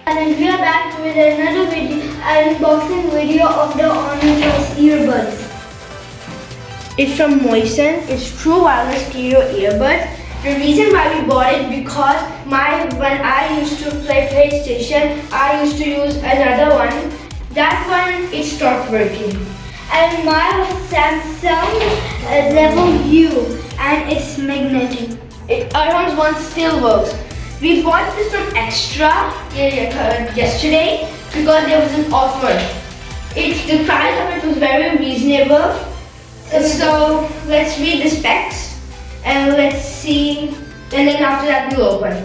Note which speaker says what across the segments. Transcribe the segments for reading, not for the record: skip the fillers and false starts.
Speaker 1: And we are back with another video, unboxing video of the ArhamChannel earbuds. It's from Moisen. It's true wireless stereo earbuds. The reason why we bought it because when I used to play PlayStation, I used to use another one. That one it stopped working. And my Samsung Level U, and it's magnetic. Arham's one still works. We bought this from Extra yesterday because there was an offer. The price of it was very reasonable. So let's read the specs and let's see. And then after that we'll open.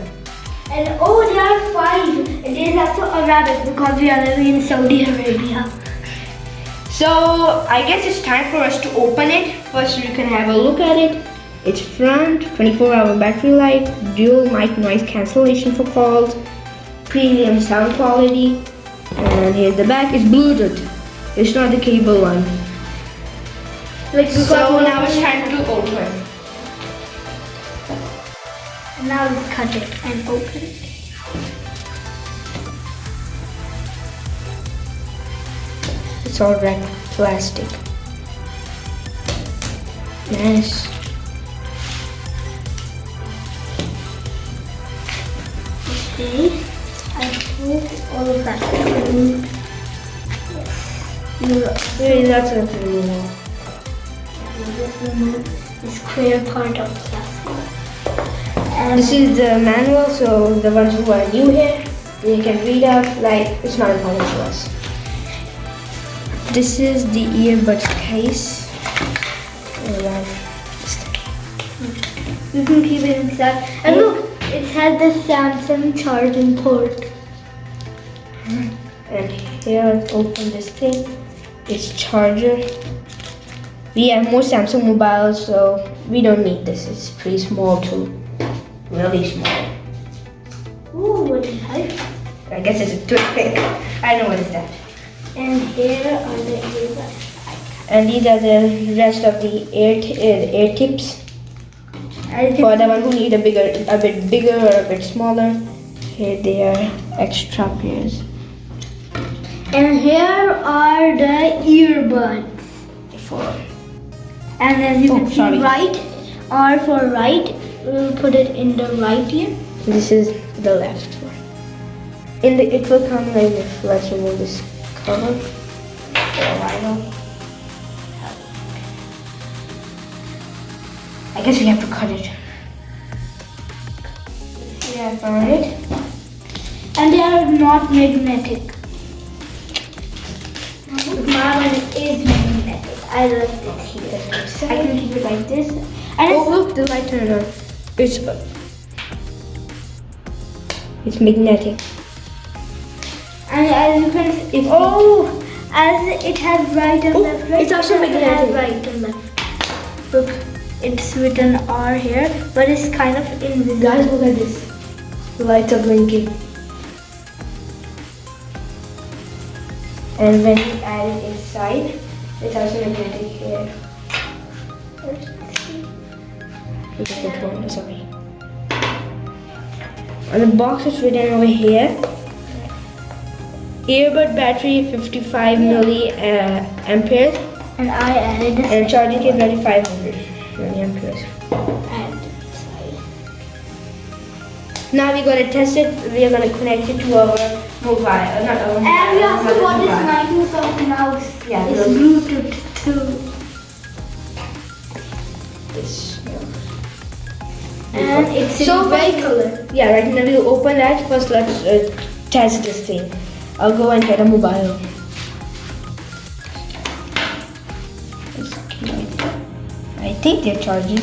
Speaker 1: And oh, there are 5. And there's also a rabbit because we are living in Saudi Arabia. So I guess it's time for us to open it. First we can have a look at it. It's front, 24-hour battery life, dual mic noise cancellation for calls, premium sound quality, and here's the back. It's Bluetooth. It's not the cable one. So now it's time to open. Now let's cut it and open it. It's all wrapped plastic. Nice. Okay, I put all of that. Yes. Really, that's a remove. Just remove the square part of plastic. And this is the manual, so the ones who are new here, they can read out. Like, it's not important to us. This is the earbuds case. You can keep it inside. And look, it has the Samsung charging port. And here, let's open this thing. It's charger. We have more Samsung mobiles, so we don't need this. It's pretty small too. Really small. Ooh, what is that? I guess it's a toothpick. I know what is that. And here are the earbuds. And these are the rest of the ear tips. For the one who need a bit bigger or a bit smaller, here they are, extra pairs. And here are the earbuds. And as you can see, right or for right, we'll put it in the right ear. This is the left one. It will come like this. Let's remove this cover. I guess we have to cut it. Yeah, I found it. And they are not magnetic. My one is magnetic. I left it here. I can keep it like this. And oh look, the light turned on. It's magnetic. And as you can see, as it has right and left. Right, it's also magnetic. It has right and left. Look. It's written R here, but it's kind of invisible. Guys, look at this. The lights are blinking. And when you add it inside, it's also magnetic here. Sorry. On the box, it's written over here. Earbud battery 55 milliamperes. And I added this. And charging cable battery 500. Milliamperes. Now we're going to test it. We are going to connect it to our mobile. Not our mobile. And we also got this Microsoft mouse. Yeah, it's Bluetooth too. This. And it's so bright color. Yeah, right now we'll open that. First, let's test this thing. I'll go and get a mobile. I think they're charging.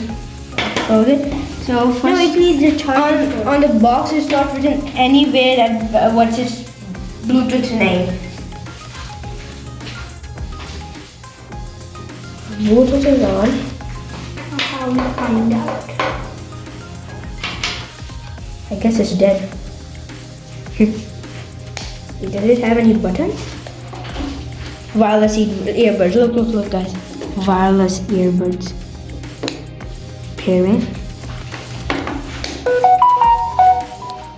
Speaker 1: Okay. So first, no, it needs a charger. On the box, it's not written anywhere that what's its Bluetooth name. Bluetooth is on. How will we find out? I guess it's dead. Does it have any buttons? Wireless earbuds. Look, guys. Wireless earbuds. Pairing.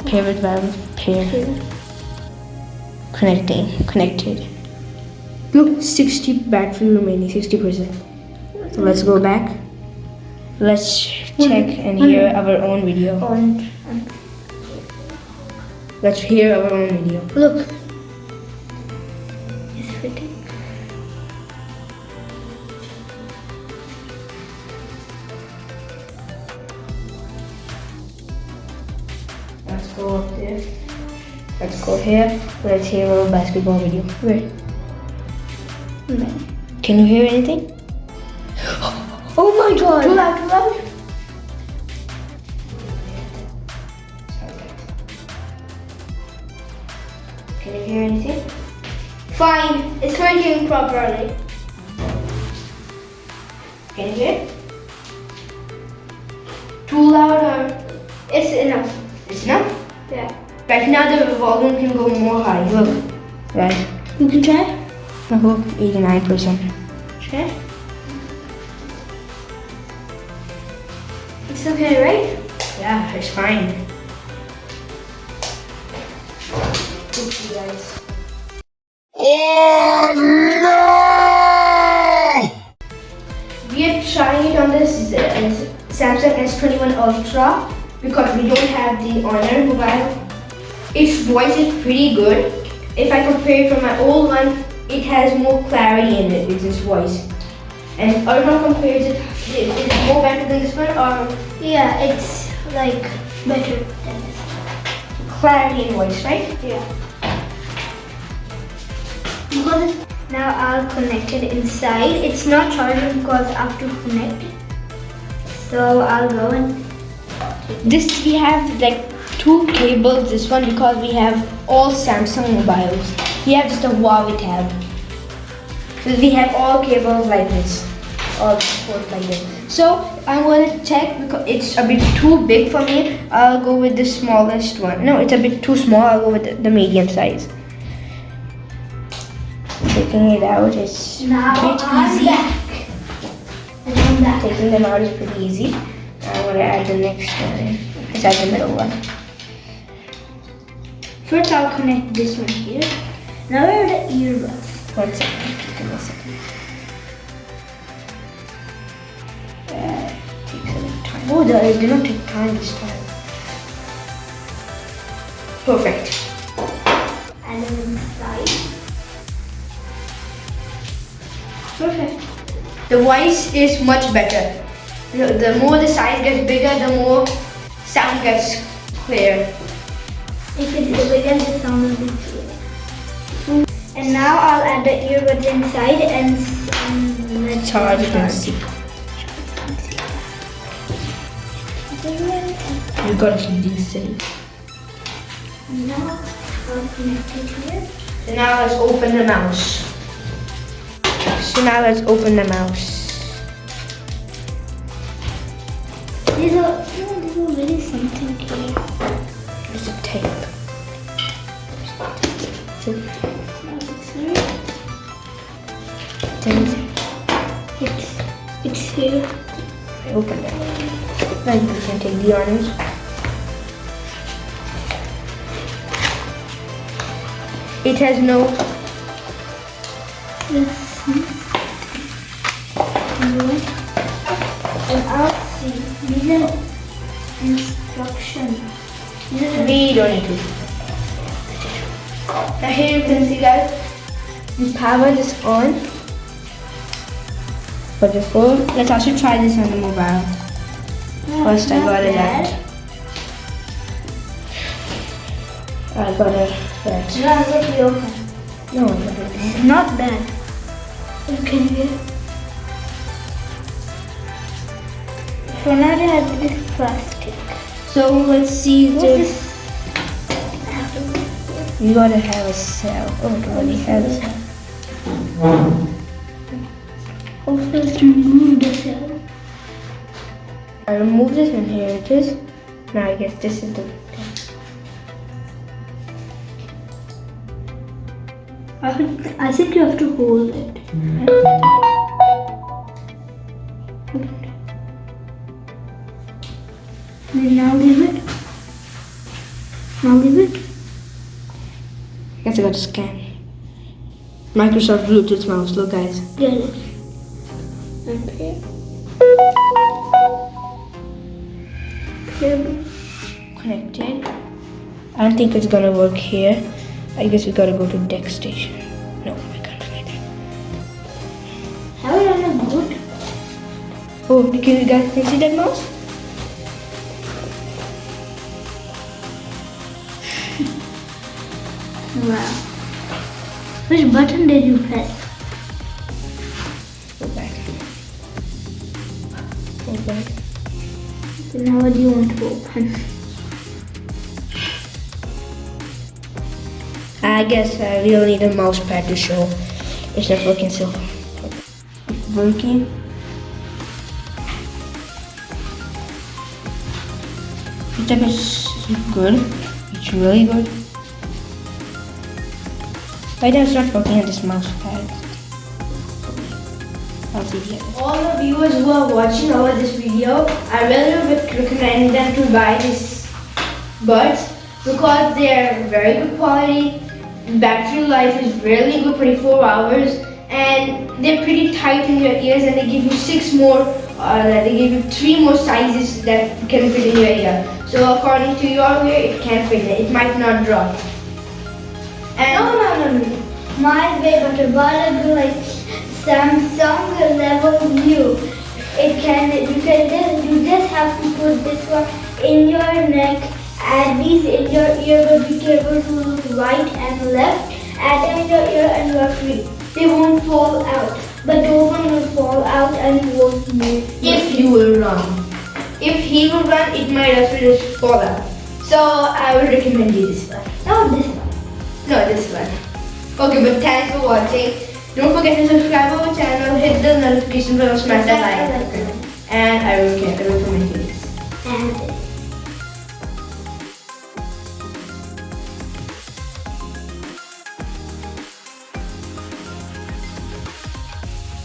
Speaker 1: Pair with wireless. Pair.
Speaker 2: Connected. Look, 60 battery remaining, 60%. So let's go back. Let's check and hear our own video. Let's hear our own video.
Speaker 1: Look. It's fitting.
Speaker 2: Let's go up there. Let's go here. Let's hear our basketball video. Wait. Can you hear anything?
Speaker 1: Oh my god!
Speaker 2: Too loud, too loud. Can you hear anything?
Speaker 1: Fine, it's working properly.
Speaker 2: Can you hear? Too loud or?
Speaker 1: It's enough.
Speaker 2: It's enough?
Speaker 1: Yeah.
Speaker 2: Right now the volume can go more high. Look. Right.
Speaker 1: You can try?
Speaker 2: I hope 89%.
Speaker 1: Try. It's okay, right?
Speaker 2: Yeah, it's fine. Oopsie, guys.
Speaker 3: Oh no!
Speaker 2: We are trying it on this Samsung S21 Ultra because we don't have the Honor mobile. Its voice is pretty good. If I compare it from my old one, it has more clarity in it with its voice. And if Arham compares it, is it more better than this one or
Speaker 1: Yeah, it's like better than this.
Speaker 2: clarity in voice, right?
Speaker 1: Yeah. Because now I'll connect it inside. It's not charging because I have to connect it. So I'll go and
Speaker 2: This we have like 2 cables, this one because we have all Samsung mobiles. We have just a Huawei tab. So we have all cables like this. All ports like this. So I'm going to check because it's a bit too big for me. I'll go with the smallest one. No, it's a bit too small. I'll go with the medium size. Taking it out is
Speaker 1: now
Speaker 2: a bit
Speaker 1: I'm
Speaker 2: easy.
Speaker 1: back. And I'm back.
Speaker 2: Taking them out is pretty easy. I'm going to add the next one. It's at the middle one.
Speaker 1: First I'll connect this one here. Now we're the earbuds.
Speaker 2: 1 second. Give me a second. Takes a little time. Oh, it did not take time this time. Perfect.
Speaker 1: And then inside. Perfect.
Speaker 2: The voice is much better. The more the size gets bigger, the more sound gets clear.
Speaker 1: If it's bigger, the sound will be clear. And now I'll add the earbuds inside and let's
Speaker 2: Charge it and see. You gotta keep these safe.
Speaker 1: And now I'll connect it here.
Speaker 2: So now let's open the mouse.
Speaker 1: There's a little something here.
Speaker 2: There's a tape. So
Speaker 1: It's here.
Speaker 2: I open it. Now you can take the orange. It has no.
Speaker 1: And I'll see. These are instructions.
Speaker 2: We don't need to. Now here you can see guys, the power is on. But before, let's also try this on the mobile. First I got it out. I got it right.
Speaker 1: Now let me open.
Speaker 2: No, no.
Speaker 1: Not bad. You can hear. For now I have this plastic.
Speaker 2: So let's see
Speaker 1: What
Speaker 2: the.
Speaker 1: is
Speaker 2: You gotta have a cell. Oh, it already has a cell.
Speaker 1: first remove the cell.
Speaker 2: I removed it and here it is. Now I guess this is the.
Speaker 1: I think you have to hold it. Then now leave it. Now leave it.
Speaker 2: guess I got to scan. Microsoft Bluetooth mouse. Look, guys.
Speaker 1: Get it. Okay. Cable.
Speaker 2: Connected. I don't think it's gonna work here. I guess we gotta go to deck station. No, I can't find it.
Speaker 1: Have it on a boot?
Speaker 2: Oh, can you guys see that mouse?
Speaker 1: Wow. Which button did you press?
Speaker 2: Go back. Go back.
Speaker 1: So now what do you want to open?
Speaker 2: I guess I really need a mouse pad to show it's not working so. It's working. Setup is good. It's really good. Right now it's not working on this mouse pad. I'll see the other.
Speaker 1: All the viewers who are watching over this video, I really would recommend them to buy these buds because they are very good quality. Battery life is really good, 24 hours, and they're pretty tight in your ears, and they give you 6 more. They give you 3 more sizes that can fit in your ear. So according to your ear, it can fit it. It might not drop. And
Speaker 3: No. My way, but a bottle like Samsung level new. You just have to put this one in your neck. Add these in your ear, but be careful to look right and left. Add them in your ear and you are free. They won't fall out, but those one will fall out and you won't move.
Speaker 1: if you will run. If he will run, it might also just fall out. So I would recommend you this one.
Speaker 3: No, this one.
Speaker 1: No, this one. Okay, but thanks for watching. Don't forget to subscribe our channel, hit the notification bell, smash the like button, and I will recommend you.